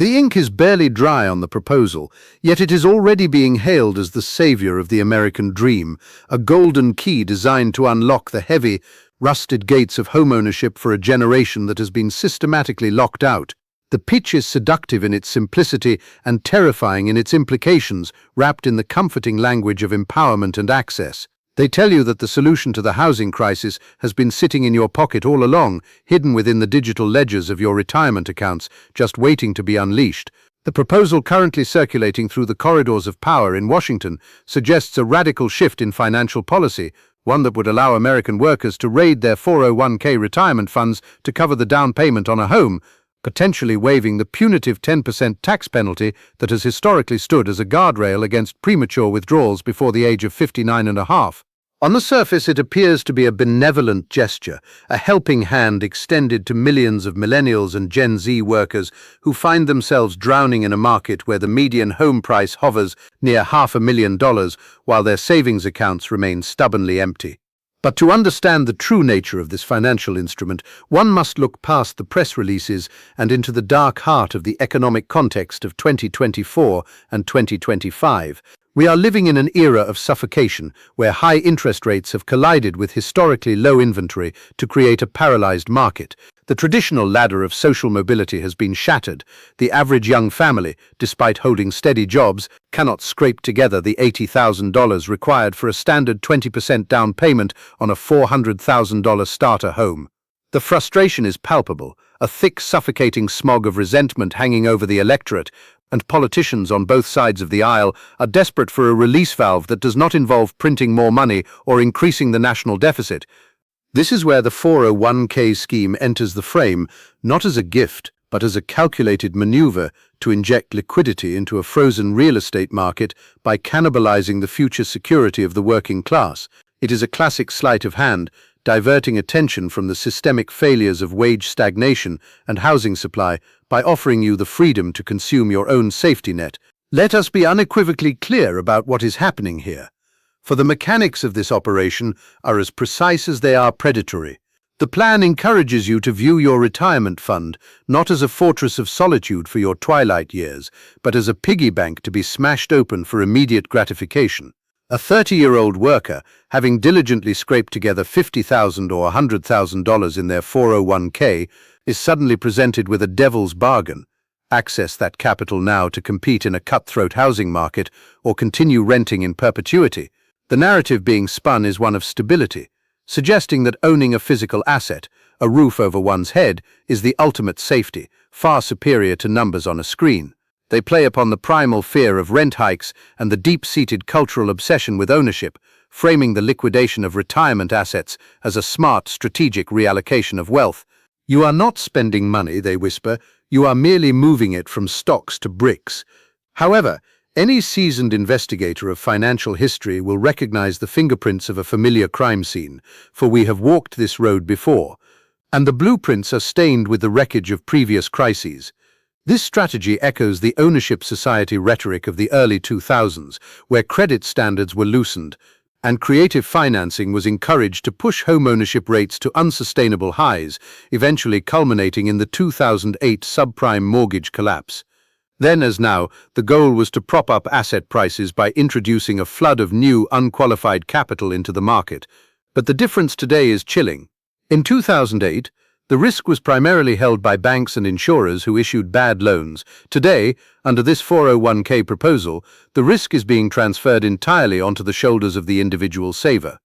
The ink is barely dry on the proposal, yet it is already being hailed as the savior of the American dream, a golden key designed to unlock the heavy, rusted gates of homeownership for a generation that has been systematically locked out. The pitch is seductive in its simplicity and terrifying in its implications, wrapped in the comforting language of empowerment and access. They tell you that the solution to the housing crisis has been sitting in your pocket all along, hidden within the digital ledgers of your retirement accounts, just waiting to be unleashed. The proposal currently circulating through the corridors of power in Washington suggests a radical shift in financial policy, one that would allow American workers to raid their 401k retirement funds to cover the down payment on a home, potentially waiving the punitive 10% tax penalty that has historically stood as a guardrail against premature withdrawals before the age of 59 and a half. On the surface, it appears to be a benevolent gesture, a helping hand extended to millions of millennials and Gen Z workers who find themselves drowning in a market where the median home price hovers near $500,000 while their savings accounts remain stubbornly empty. But to understand the true nature of this financial instrument, one must look past the press releases and into the dark heart of the economic context of 2024 and 2025. We are living in an era of suffocation where high interest rates have collided with historically low inventory to create a paralyzed market. The traditional ladder of social mobility has been shattered. The average young family, despite holding steady jobs, cannot scrape together the $80,000 required for a standard 20% down payment on a $400,000 starter home. The frustration is palpable, a thick, suffocating smog of resentment hanging over the electorate, and politicians on both sides of the aisle are desperate for a release valve that does not involve printing more money or increasing the national deficit. This is where the 401k scheme enters the frame, not as a gift, but as a calculated maneuver to inject liquidity into a frozen real estate market by cannibalizing the future security of the working class. It is a classic sleight of hand, diverting attention from the systemic failures of wage stagnation and housing supply by offering you the freedom to consume your own safety net. Let us be unequivocally clear about what is happening here. For the mechanics of this operation are as precise as they are predatory. The plan encourages you to view your retirement fund not as a fortress of solitude for your twilight years, but as a piggy bank to be smashed open for immediate gratification. A 30-year-old worker, having diligently scraped together $50,000 or $100,000 in their 401k, is suddenly presented with a devil's bargain. Access that capital now to compete in a cutthroat housing market or continue renting in perpetuity. The narrative being spun is one of stability, suggesting that owning a physical asset, a roof over one's head, is the ultimate safety, far superior to numbers on a screen. They play upon the primal fear of rent hikes and the deep-seated cultural obsession with ownership, framing the liquidation of retirement assets as a smart, strategic reallocation of wealth. You are not spending money, they whisper, you are merely moving it from stocks to bricks. However, any seasoned investigator of financial history will recognize the fingerprints of a familiar crime scene, for we have walked this road before, and the blueprints are stained with the wreckage of previous crises. This strategy echoes the ownership society rhetoric of the early 2000s, where credit standards were loosened, and creative financing was encouraged to push homeownership rates to unsustainable highs, eventually culminating in the 2008 subprime mortgage collapse. Then as now, the goal was to prop up asset prices by introducing a flood of new, unqualified capital into the market. But the difference today is chilling. In 2008, the risk was primarily held by banks and insurers who issued bad loans. Today, under this 401k proposal, the risk is being transferred entirely onto the shoulders of the individual saver.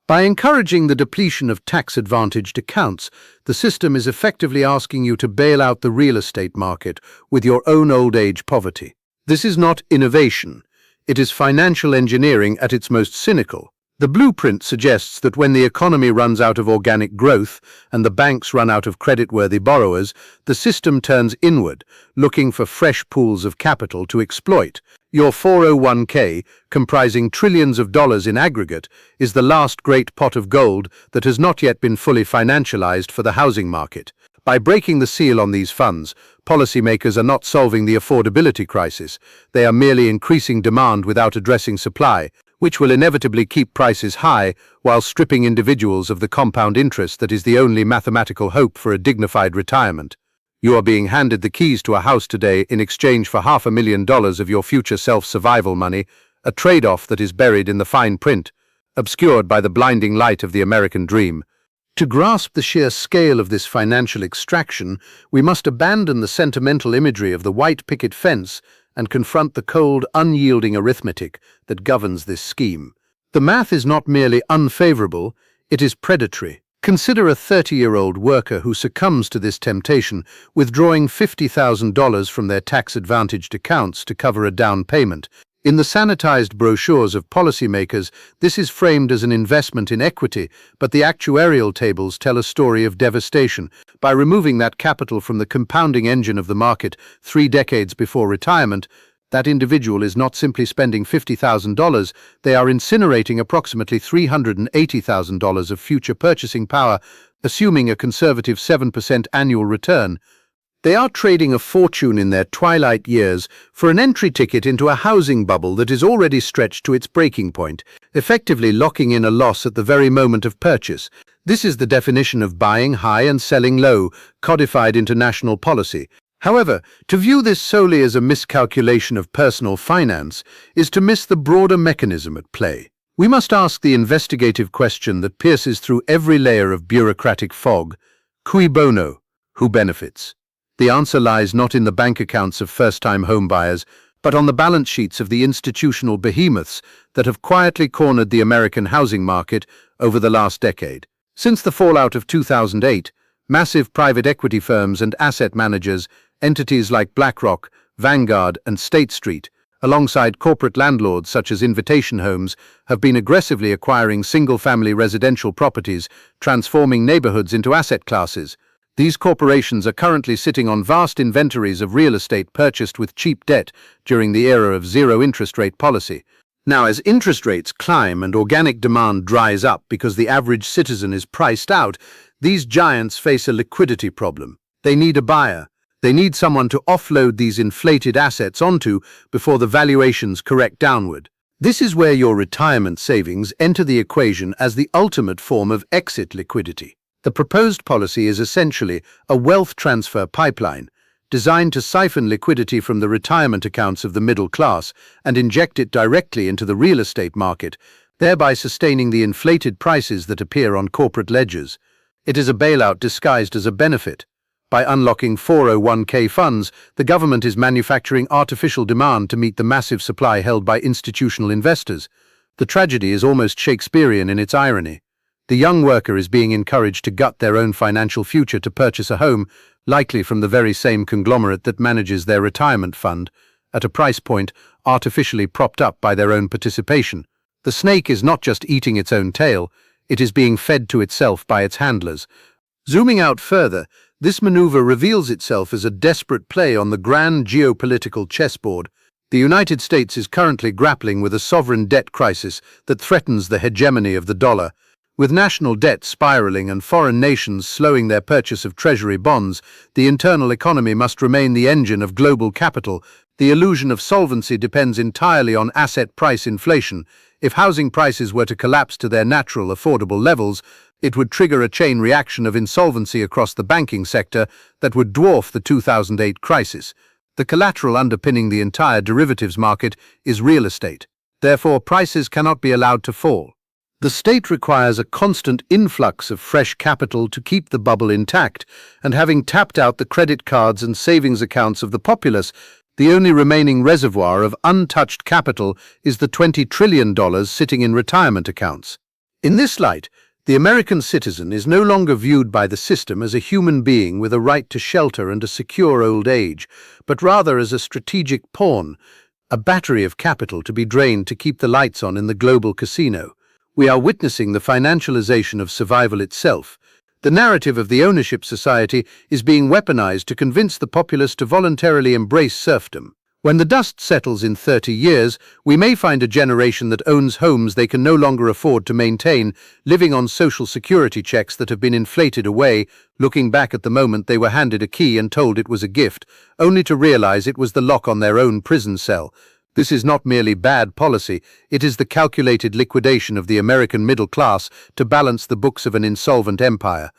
By encouraging the depletion of tax-advantaged accounts, the system is effectively asking you to bail out the real estate market with your own old-age poverty. This is not innovation. It is financial engineering at its most cynical. The blueprint suggests that when the economy runs out of organic growth and the banks run out of creditworthy borrowers, the system turns inward, looking for fresh pools of capital to exploit. Your 401k, comprising trillions of dollars in aggregate, is the last great pot of gold that has not yet been fully financialized for the housing market. By breaking the seal on these funds, policymakers are not solving the affordability crisis. They are merely increasing demand without addressing supply, which will inevitably keep prices high while stripping individuals of the compound interest that is the only mathematical hope for a dignified retirement. You are being handed the keys to a house today in exchange for $500,000 of your future self-survival money, a trade-off that is buried in the fine print, obscured by the blinding light of the American dream. To grasp the sheer scale of this financial extraction, we must abandon the sentimental imagery of the white picket fence and confront the cold, unyielding arithmetic that governs this scheme. The math is not merely unfavorable, it is predatory. Consider a 30-year-old worker who succumbs to this temptation, withdrawing $50,000 from their tax-advantaged accounts to cover a down payment. In the sanitized brochures of policymakers, this is framed as an investment in equity, but the actuarial tables tell a story of devastation. By removing that capital from the compounding engine of the market 3 decades before retirement, that individual is not simply spending $50,000, they are incinerating approximately $380,000 of future purchasing power, assuming a conservative 7% annual return. They are trading a fortune in their twilight years for an entry ticket into a housing bubble that is already stretched to its breaking point, effectively locking in a loss at the very moment of purchase. This is the definition of buying high and selling low, codified into national policy. However, to view this solely as a miscalculation of personal finance is to miss the broader mechanism at play. We must ask the investigative question that pierces through every layer of bureaucratic fog: cui bono? Who benefits? The answer lies not in the bank accounts of first-time homebuyers, but on the balance sheets of the institutional behemoths that have quietly cornered the American housing market over the last decade. Since the fallout of 2008, massive private equity firms and asset managers, entities like BlackRock, Vanguard, and State Street, alongside corporate landlords such as Invitation Homes, have been aggressively acquiring single-family residential properties, transforming neighborhoods into asset classes. These corporations are currently sitting on vast inventories of real estate purchased with cheap debt during the era of zero interest rate policy. Now, as interest rates climb and organic demand dries up because the average citizen is priced out, these giants face a liquidity problem. They need a buyer. They need someone to offload these inflated assets onto before the valuations correct downward. This is where your retirement savings enter the equation as the ultimate form of exit liquidity. The proposed policy is essentially a wealth transfer pipeline, designed to siphon liquidity from the retirement accounts of the middle class and inject it directly into the real estate market, thereby sustaining the inflated prices that appear on corporate ledgers. It is a bailout disguised as a benefit. By unlocking 401k funds, the government is manufacturing artificial demand to meet the massive supply held by institutional investors. The tragedy is almost Shakespearean in its irony. The young worker is being encouraged to gut their own financial future to purchase a home, likely from the very same conglomerate that manages their retirement fund, at a price point artificially propped up by their own participation. The snake is not just eating its own tail, it is being fed to itself by its handlers. Zooming out further, this maneuver reveals itself as a desperate play on the grand geopolitical chessboard. The United States is currently grappling with a sovereign debt crisis that threatens the hegemony of the dollar. With national debt spiraling and foreign nations slowing their purchase of treasury bonds, the internal economy must remain the engine of global capital. The illusion of solvency depends entirely on asset price inflation. If housing prices were to collapse to their natural affordable levels, it would trigger a chain reaction of insolvency across the banking sector that would dwarf the 2008 crisis. The collateral underpinning the entire derivatives market is real estate. Therefore, prices cannot be allowed to fall. The state requires a constant influx of fresh capital to keep the bubble intact, and having tapped out the credit cards and savings accounts of the populace, the only remaining reservoir of untouched capital is the $20 trillion sitting in retirement accounts. In this light, the American citizen is no longer viewed by the system as a human being with a right to shelter and a secure old age, but rather as a strategic pawn, a battery of capital to be drained to keep the lights on in the global casino. We are witnessing the financialization of survival itself. The narrative of the ownership society is being weaponized to convince the populace to voluntarily embrace serfdom. When the dust settles in 30 years, we may find a generation that owns homes they can no longer afford to maintain, living on social security checks that have been inflated away, looking back at the moment they were handed a key and told it was a gift, only to realize it was the lock on their own prison cell. This is not merely bad policy, it is the calculated liquidation of the American middle class to balance the books of an insolvent empire.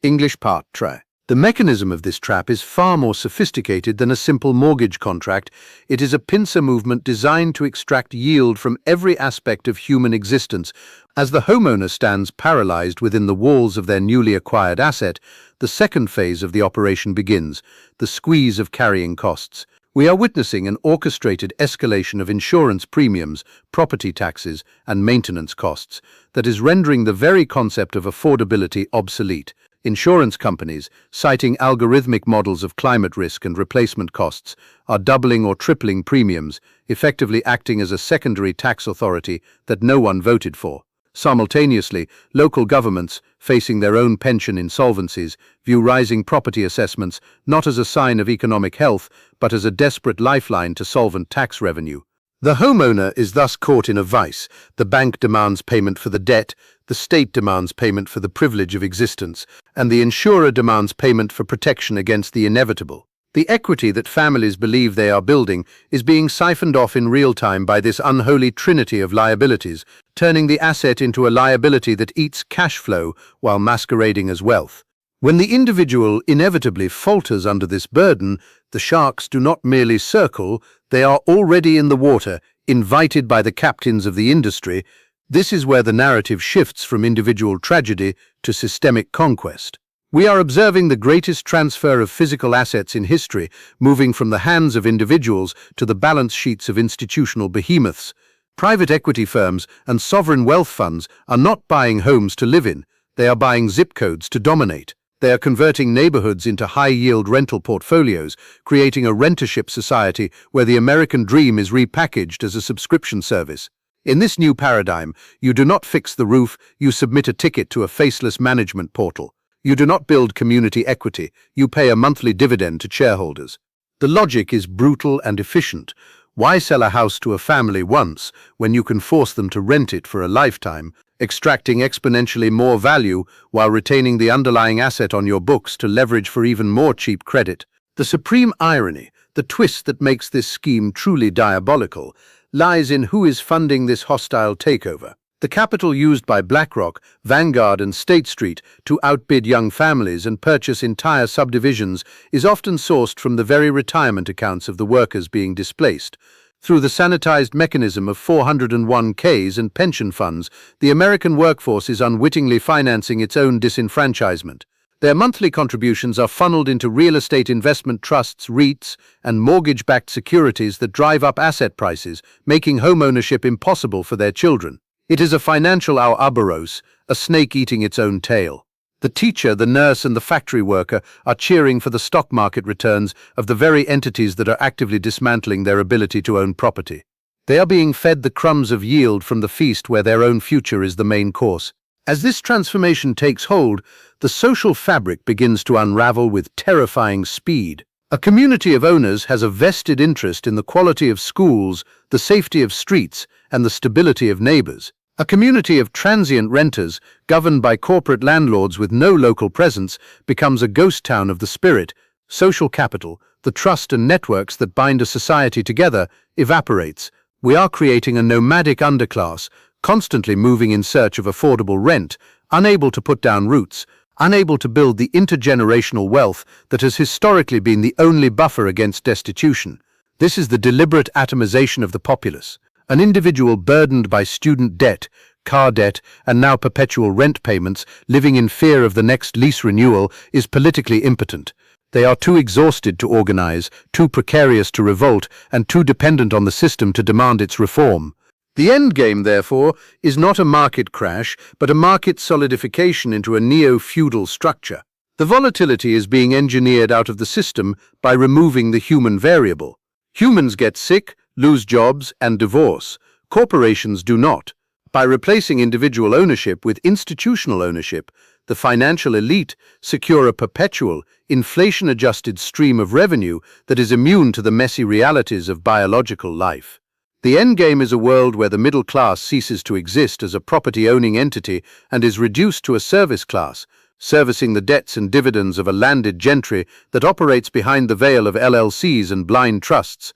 English Part 3. The mechanism of this trap is far more sophisticated than a simple mortgage contract. It is a pincer movement designed to extract yield from every aspect of human existence. As the homeowner stands paralyzed within the walls of their newly acquired asset, the second phase of the operation begins, the squeeze of carrying costs. We are witnessing an orchestrated escalation of insurance premiums, property taxes, and maintenance costs that is rendering the very concept of affordability obsolete. Insurance companies, citing algorithmic models of climate risk and replacement costs, are doubling or tripling premiums, effectively acting as a secondary tax authority that no one voted for. Simultaneously, local governments, facing their own pension insolvencies, view rising property assessments not as a sign of economic health, but as a desperate lifeline to solvent tax revenue. The homeowner is thus caught in a vice. The bank demands payment for the debt, the state demands payment for the privilege of existence, and the insurer demands payment for protection against the inevitable. The equity that families believe they are building is being siphoned off in real time by this unholy trinity of liabilities, turning the asset into a liability that eats cash flow while masquerading as wealth. When the individual inevitably falters under this burden, the sharks do not merely circle, they are already in the water, invited by the captains of the industry. This is where the narrative shifts from individual tragedy to systemic conquest. We are observing the greatest transfer of physical assets in history, moving from the hands of individuals to the balance sheets of institutional behemoths. Private equity firms and sovereign wealth funds are not buying homes to live in, they are buying zip codes to dominate. They are converting neighborhoods into high-yield rental portfolios, creating a rentership society where the American dream is repackaged as a subscription service. In this new paradigm, you do not fix the roof, you submit a ticket to a faceless management portal. You do not build community equity, you pay a monthly dividend to shareholders. The logic is brutal and efficient. Why sell a house to a family once when you can force them to rent it for a lifetime, extracting exponentially more value while retaining the underlying asset on your books to leverage for even more cheap credit? The supreme irony, the twist that makes this scheme truly diabolical, lies in who is funding this hostile takeover. The capital used by BlackRock, Vanguard, and State Street to outbid young families and purchase entire subdivisions is often sourced from the very retirement accounts of the workers being displaced. Through the sanitized mechanism of 401(k)s and pension funds, the American workforce is unwittingly financing its own disenfranchisement. Their monthly contributions are funneled into real estate investment trusts, REITs, and mortgage-backed securities that drive up asset prices, making homeownership impossible for their children. It is a financial Ouroboros, a snake eating its own tail. The teacher, the nurse, and the factory worker are cheering for the stock market returns of the very entities that are actively dismantling their ability to own property. They are being fed the crumbs of yield from the feast where their own future is the main course. As this transformation takes hold, the social fabric begins to unravel with terrifying speed. A community of owners has a vested interest in the quality of schools, the safety of streets, and the stability of neighbors. A community of transient renters, governed by corporate landlords with no local presence, becomes a ghost town of the spirit. Social capital, the trust and networks that bind a society together, evaporates. We are creating a nomadic underclass, constantly moving in search of affordable rent, unable to put down roots, unable to build the intergenerational wealth that has historically been the only buffer against destitution. This is the deliberate atomization of the populace. An individual burdened by student debt, car debt, and now perpetual rent payments, living in fear of the next lease renewal, is politically impotent. They are too exhausted to organize, too precarious to revolt, and too dependent on the system to demand its reform. The endgame, therefore, is not a market crash, but a market solidification into a neo-feudal structure. The volatility is being engineered out of the system by removing the human variable. Humans get sick, lose jobs, and divorce. Corporations do not. By replacing individual ownership with institutional ownership, the financial elite secure a perpetual, inflation-adjusted stream of revenue that is immune to the messy realities of biological life. The endgame is a world where the middle class ceases to exist as a property-owning entity and is reduced to a service class, servicing the debts and dividends of a landed gentry that operates behind the veil of LLCs and blind trusts.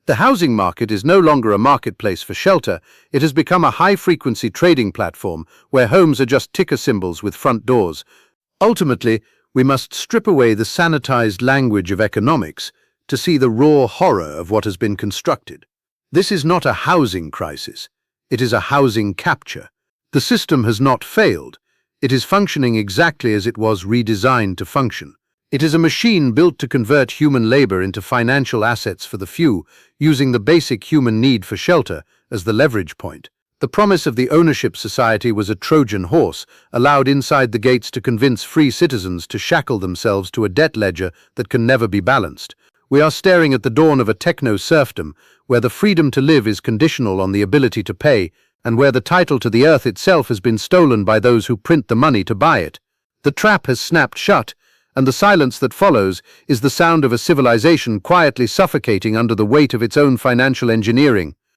The housing market is no longer a marketplace for shelter, it has become a high-frequency trading platform where homes are just ticker symbols with front doors. Ultimately, We must strip away the sanitized language of economics to see the raw horror of what has been constructed. This is not a housing crisis. It is a housing capture. The system has not failed. It is functioning exactly as it was redesigned to function. It is a machine built to convert human labor into financial assets for the few, using the basic human need for shelter as the leverage point. The promise of the ownership society was a Trojan horse, allowed inside the gates to convince free citizens to shackle themselves to a debt ledger that can never be balanced. We are staring at the dawn of a techno-serfdom, where the freedom to live is conditional on the ability to pay, and where the title to the earth itself has been stolen by those who print the money to buy it. The trap has snapped shut, and the silence that follows is the sound of a civilization quietly suffocating under the weight of its own financial engineering.